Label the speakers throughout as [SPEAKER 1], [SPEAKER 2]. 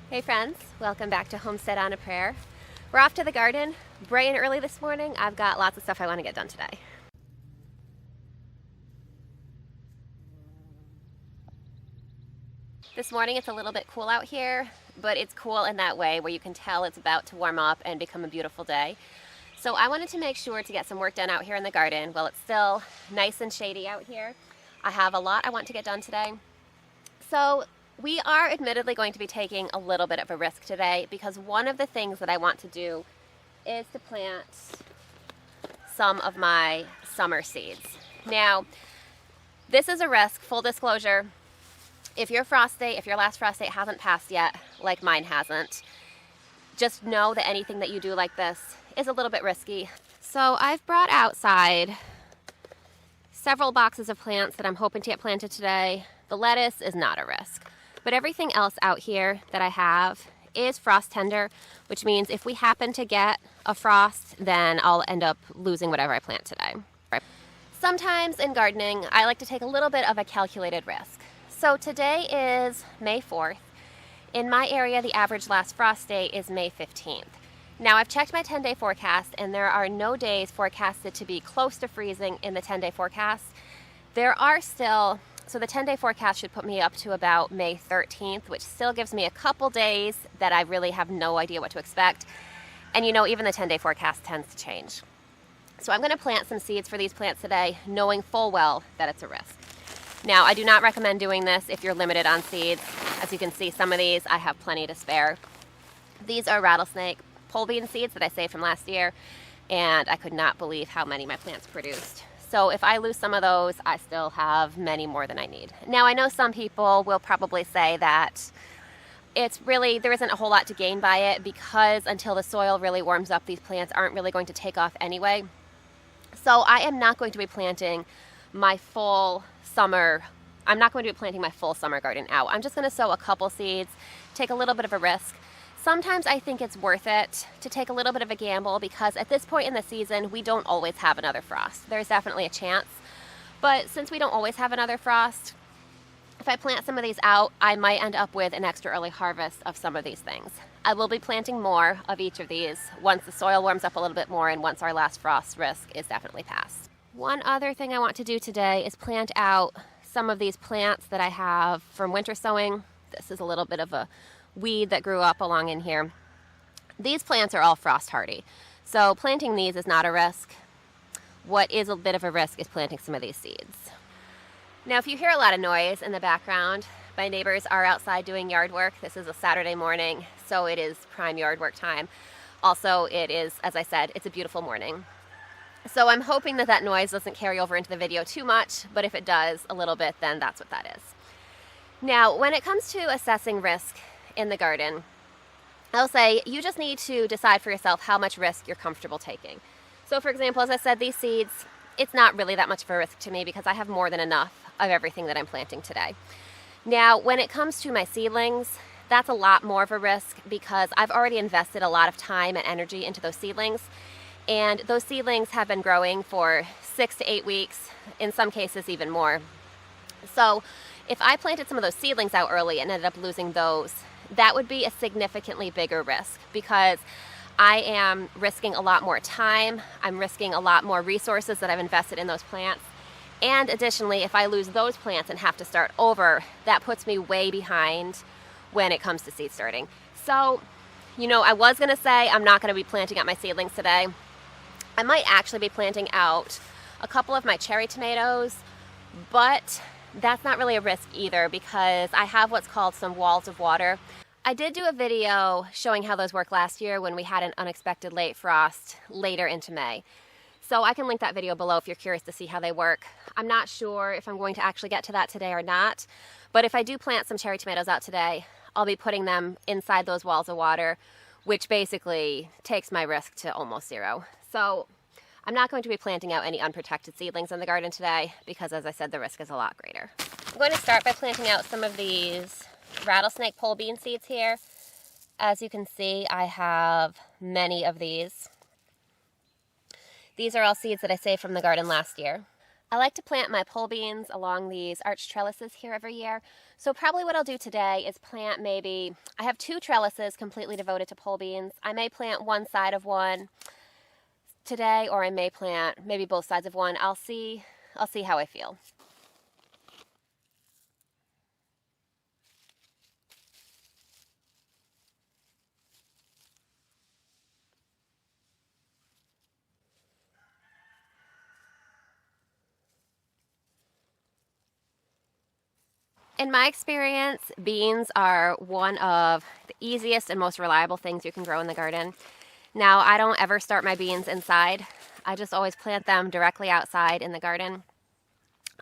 [SPEAKER 1] Hey friends, welcome back to Homestead on a Prayer. We're off to the garden bright and early this morning. I've got lots of stuff I want to get done today. This morning it's a little bit cool out here, but it's cool in that way where you can tell it's about to warm up and become a beautiful day. So I wanted to make sure to get some work done out here in the garden while it's still nice and shady out here. I have a lot I want to get done today. So we are admittedly going to be taking a little bit of a risk today because one of the things that I want to do is to plant some of my summer seeds. Now, this is a risk, full disclosure. If your last frost date hasn't passed yet, like mine hasn't, just know that anything that you do like this is a little bit risky. So I've brought outside several boxes of plants that I'm hoping to get planted today. The lettuce is not a risk, but everything else out here that I have is frost tender, which means if we happen to get a frost, then I'll end up losing whatever I plant today. Sometimes in gardening, I like to take a little bit of a calculated risk. So today is May 4th. In my area, the average last frost date is May 15th. Now I've checked my 10-day forecast and there are no days forecasted to be close to freezing in the 10-day forecast. There are still, so the 10-day forecast should put me up to about May 13th, which still gives me a couple days that I really have no idea what to expect. And you know, even the 10-day forecast tends to change. So I'm gonna plant some seeds for these plants today, knowing full well that it's a risk. Now, I do not recommend doing this if you're limited on seeds. As you can see, some of these I have plenty to spare. These are rattlesnake pole bean seeds that I saved from last year, and I could not believe how many my plants produced. So if I lose some of those, I still have many more than I need. Now, I know some people will probably say that there isn't a whole lot to gain by it because until the soil really warms up, these plants aren't really going to take off anyway. So I am not going to be planting my full summer garden out. I'm just going to sow a couple seeds, take a little bit of a risk. Sometimes I think it's worth it to take a little bit of a gamble because at this point in the season, we don't always have another frost. There's definitely a chance. But since we don't always have another frost, if I plant some of these out, I might end up with an extra early harvest of some of these things. I will be planting more of each of these once the soil warms up a little bit more and once our last frost risk is definitely past. One other thing I want to do today is plant out some of these plants that I have from winter sowing. This is a little bit of a weed that grew up along in here. These plants are all frost hardy, so planting these is not a risk. What is a bit of a risk is planting some of these seeds. Now, if you hear a lot of noise in the background, my neighbors are outside doing yard work. This is a Saturday morning, so it is prime yard work time. Also, it is, as I said, it's a beautiful morning. So I'm hoping that noise doesn't carry over into the video too much, but if it does a little bit, then that's what that is. Now, when it comes to assessing risk in the garden, I'll say you just need to decide for yourself how much risk you're comfortable taking. So for example, as I said, these seeds, it's not really that much of a risk to me because I have more than enough of everything that I'm planting today. Now, when it comes to my seedlings, that's a lot more of a risk because I've already invested a lot of time and energy into those seedlings. And those seedlings have been growing for 6 to 8 weeks, in some cases even more. So if I planted some of those seedlings out early and ended up losing those, that would be a significantly bigger risk because I am risking a lot more time, I'm risking a lot more resources that I've invested in those plants. And additionally, if I lose those plants and have to start over, that puts me way behind when it comes to seed starting. So, you know, I was gonna say I'm not gonna be planting out my seedlings today. I might actually be planting out a couple of my cherry tomatoes, but that's not really a risk either because I have what's called some walls of water. I did do a video showing how those work last year when we had an unexpected late frost later into May. So I can link that video below if you're curious to see how they work. I'm not sure if I'm going to actually get to that today or not, but if I do plant some cherry tomatoes out today, I'll be putting them inside those walls of water, which basically takes my risk to almost zero. So I'm not going to be planting out any unprotected seedlings in the garden today because, as I said, the risk is a lot greater. I'm going to start by planting out some of these rattlesnake pole bean seeds here. As you can see, I have many of these. These are all seeds that I saved from the garden last year. I like to plant my pole beans along these arch trellises here every year. So probably what I'll do today is plant I have 2 trellises completely devoted to pole beans. I may plant one side of one today, or I may plant maybe both sides of one. I'll see how I feel. In my experience, beans are one of the easiest and most reliable things you can grow in the garden. Now, I don't ever start my beans inside. I just always plant them directly outside in the garden.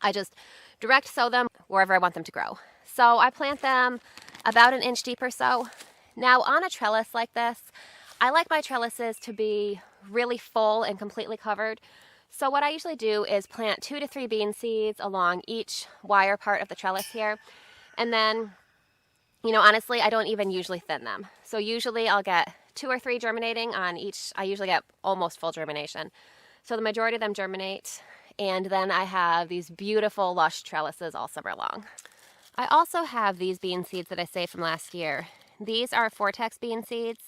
[SPEAKER 1] I just direct sow them wherever I want them to grow. So I plant them about 1 inch deep or so. Now, on a trellis like this, I like my trellises to be really full and completely covered. So what I usually do is plant 2 to 3 bean seeds along each wire part of the trellis here. And then, honestly, I don't even usually thin them. So usually I'll get 2 or 3 germinating on each. I usually get almost full germination. So the majority of them germinate. And then I have these beautiful lush trellises all summer long. I also have these bean seeds that I saved from last year. These are Vortex bean seeds.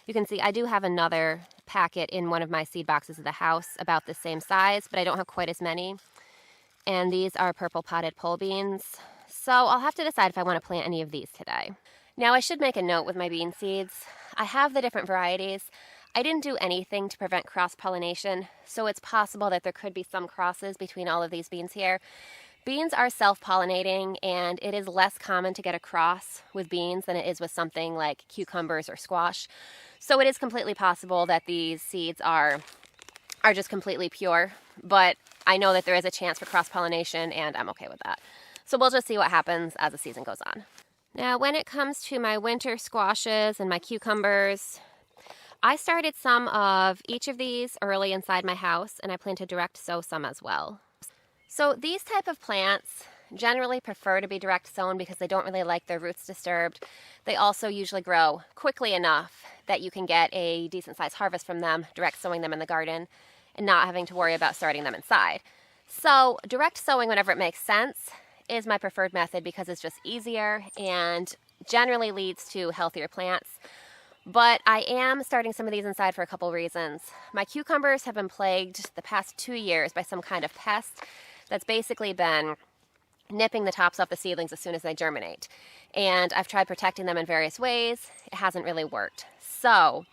[SPEAKER 1] You can see I do have another packet in one of my seed boxes of the house about the same size, but I don't have quite as many. And these are purple potted pole beans. So I'll have to decide if I want to plant any of these today. Now I should make a note with my bean seeds. I have the different varieties. I didn't do anything to prevent cross-pollination, so it's possible that there could be some crosses between all of these beans here. Beans are self-pollinating, and it is less common to get a cross with beans than it is with something like cucumbers or squash. So it is completely possible that these seeds are just completely pure, but I know that there is a chance for cross-pollination, and I'm okay with that. So we'll just see what happens as the season goes on. Now, when it comes to my winter squashes and my cucumbers, I started some of each of these early inside my house, and I plan to direct sow some as well. So these type of plants generally prefer to be direct sown because they don't really like their roots disturbed. They also usually grow quickly enough that you can get a decent sized harvest from them, direct sowing them in the garden and not having to worry about starting them inside. So direct sowing whenever it makes sense is my preferred method because it's just easier and generally leads to healthier plants. But I am starting some of these inside for a couple reasons. My cucumbers have been plagued the past 2 years by some kind of pest that's basically been nipping the tops off the seedlings as soon as they germinate. And I've tried protecting them in various ways. It hasn't really worked. So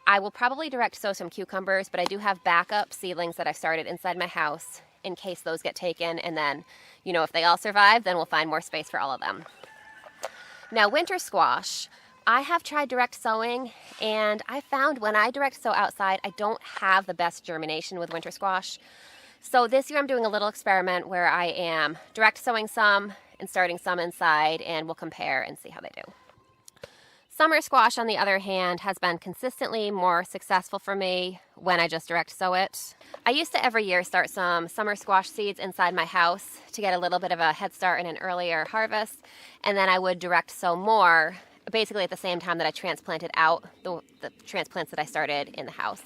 [SPEAKER 1] I will probably direct sow some cucumbers, but I do have backup seedlings that I started inside my house in case those get taken. And then, if they all survive, then we'll find more space for all of them. Now, winter squash, I have tried direct sowing, and I found when I direct sow outside, I don't have the best germination with winter squash. So this year I'm doing a little experiment where I am direct sowing some and starting some inside, and we'll compare and see how they do. Summer squash, on the other hand, has been consistently more successful for me when I just direct sow it. I used to every year start some summer squash seeds inside my house to get a little bit of a head start and an earlier harvest, and then I would direct sow more basically at the same time that I transplanted out the transplants that I started in the house.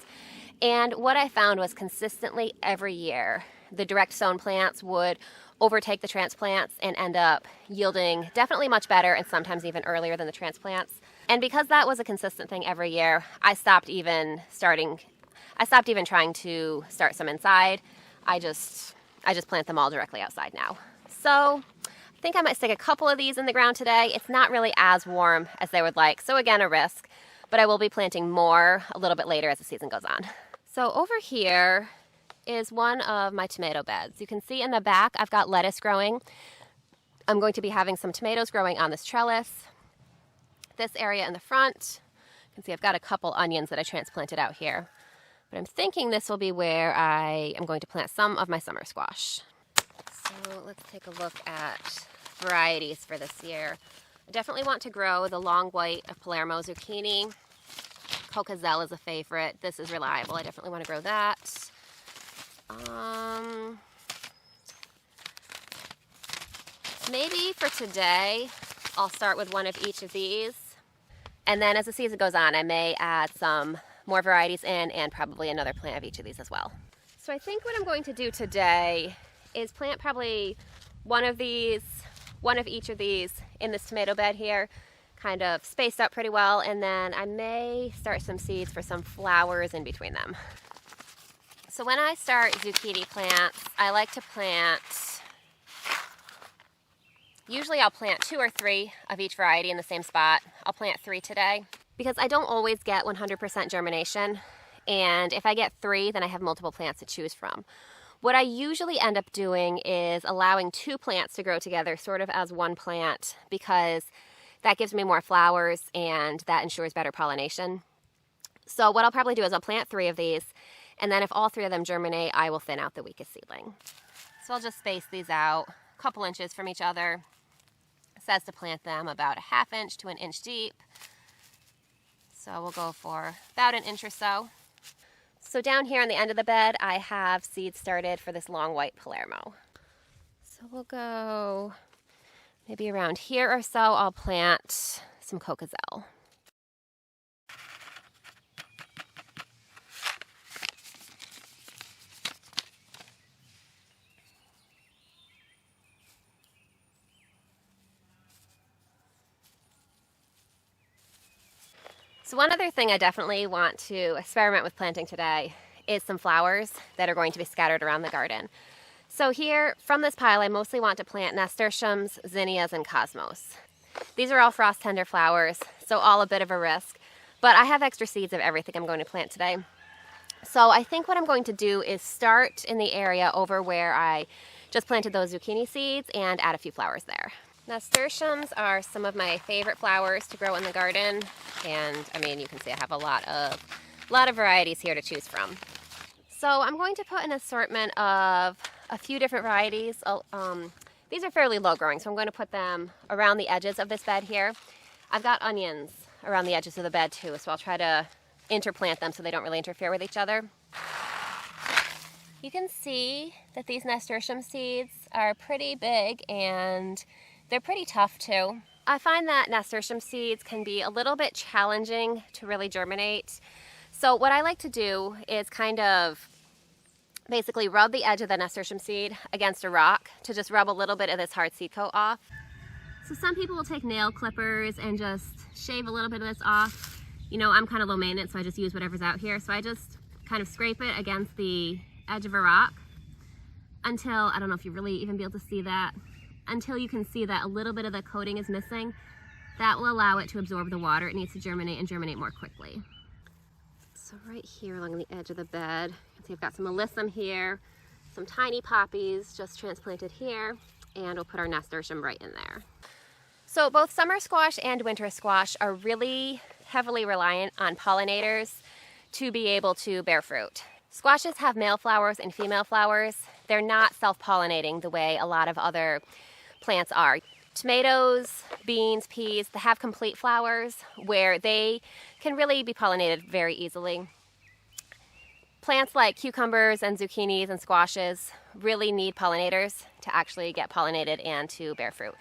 [SPEAKER 1] And what I found was consistently every year, the direct sown plants would overtake the transplants and end up yielding definitely much better and sometimes even earlier than the transplants. And because that was a consistent thing every year, I stopped even trying to start some inside. I just plant them all directly outside now. So I think I might stick a couple of these in the ground today. It's not really as warm as they would like, so again, a risk, but I will be planting more a little bit later as the season goes on. So over here is one of my tomato beds. You can see in the back I've got lettuce growing. I'm going to be having some tomatoes growing on this trellis. This area in the front, you can see I've got a couple onions that I transplanted out here. But I'm thinking this will be where I am going to plant some of my summer squash. So let's take a look at varieties for this year. I definitely want to grow the long white of Palermo zucchini. Cocazelle is a favorite. This is reliable. I definitely want to grow that. Maybe for today, I'll start with one of each of these. And then as the season goes on, I may add some more varieties in and probably another plant of each of these as well. So I think what I'm going to do today is plant probably one of each of these in this tomato bed here, kind of spaced out pretty well, and then I may start some seeds for some flowers in between them. So when I start zucchini plants, I like to plant, usually I'll plant 2 or 3 of each variety in the same spot. I'll plant 3 today because I don't always get 100% germination, and if I get 3, then I have multiple plants to choose from. What I usually end up doing is allowing 2 plants to grow together sort of as one plant, because that gives me more flowers and that ensures better pollination. So what I'll probably do is I'll plant 3 of these, and then if all 3 of them germinate, I will thin out the weakest seedling. So I'll just space these out a couple inches from each other. It says to plant them about 1/2 inch to 1 inch deep. So we'll go for about 1 inch or so. So down here on the end of the bed, I have seeds started for this long white Palermo. So we'll go maybe around here or so. I'll plant some Cocozel. So one other thing I definitely want to experiment with planting today is some flowers that are going to be scattered around the garden. So here from this pile, I mostly want to plant nasturtiums, zinnias, and cosmos. These are all frost tender flowers, so all a bit of a risk, but I have extra seeds of everything I'm going to plant today. So I think what I'm going to do is start in the area over where I just planted those zucchini seeds and add a few flowers there. Nasturtiums are some of my favorite flowers to grow in the garden, and I mean, you can see I have a lot of varieties here to choose from. So I'm going to put an assortment of a few different varieties. These are fairly low growing, so I'm going to put them around the edges of this bed here. I've got onions around the edges of the bed too, so I'll try to interplant them so they don't really interfere with each other. You can see that these nasturtium seeds are pretty big and they're pretty tough too. I find that nasturtium seeds can be a little bit challenging to really germinate. So what I like to do is kind of basically rub the edge of the nasturtium seed against a rock to just rub a little bit of this hard seed coat off. So some people will take nail clippers and just shave a little bit of this off. You know, I'm kind of low maintenance, so I just use whatever's out here. So I just kind of scrape it against the edge of a rock until, I don't know if you really even be able to see that, until you can see that a little bit of the coating is missing. That will allow it to absorb the water. It needs to germinate and germinate more quickly. So right here along the edge of the bed, you can see I've got some alyssum here, some tiny poppies just transplanted here, and we'll put our nasturtium right in there. So both summer squash and winter squash are really heavily reliant on pollinators to be able to bear fruit. Squashes have male flowers and female flowers. They're not self-pollinating the way a lot of other plants are. Tomatoes, beans, peas, they have complete flowers where they can really be pollinated very easily. Plants like cucumbers and zucchinis and squashes really need pollinators to actually get pollinated and to bear fruit.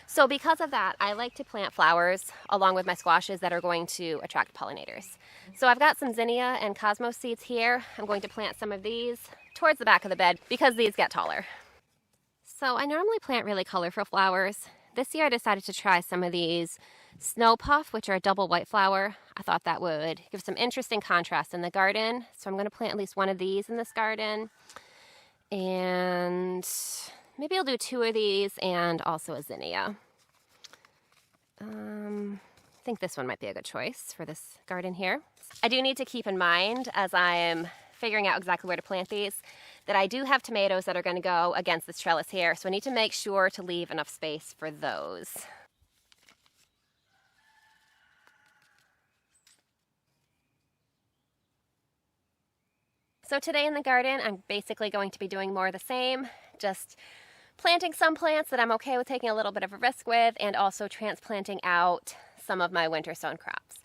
[SPEAKER 1] So because of that, I like to plant flowers along with my squashes that are going to attract pollinators. So I've got some zinnia and cosmos seeds here. I'm going to plant some of these towards the back of the bed because these get taller. So I normally plant really colorful flowers. This year I decided to try some of these snow puff, which are a double white flower. I thought that would give some interesting contrast in the garden. So I'm going to plant at least one of these in this garden. And maybe I'll do 2 of these and also a zinnia. I think this one might be a good choice for this garden here. I do need to keep in mind as I am figuring out exactly where to plant these that I do have tomatoes that are going to go against this trellis here, so I need to make sure to leave enough space for those. So today in the garden, I'm basically going to be doing more of the same, just planting some plants that I'm okay with taking a little bit of a risk with, and also transplanting out some of my winter sown crops.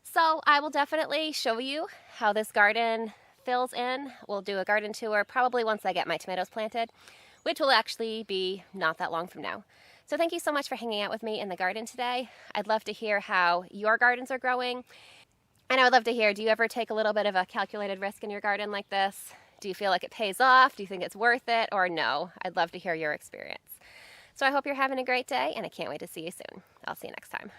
[SPEAKER 1] So I will definitely show you how this garden fills in. We'll do a garden tour probably once I get my tomatoes planted, which will actually be not that long from now. So thank you so much for hanging out with me in the garden today. I'd love to hear how your gardens are growing. And I would love to hear, do you ever take a little bit of a calculated risk in your garden like this? Do you feel like it pays off? Do you think it's worth it, or no? I'd love to hear your experience. So I hope you're having a great day, and I can't wait to see you soon. I'll see you next time.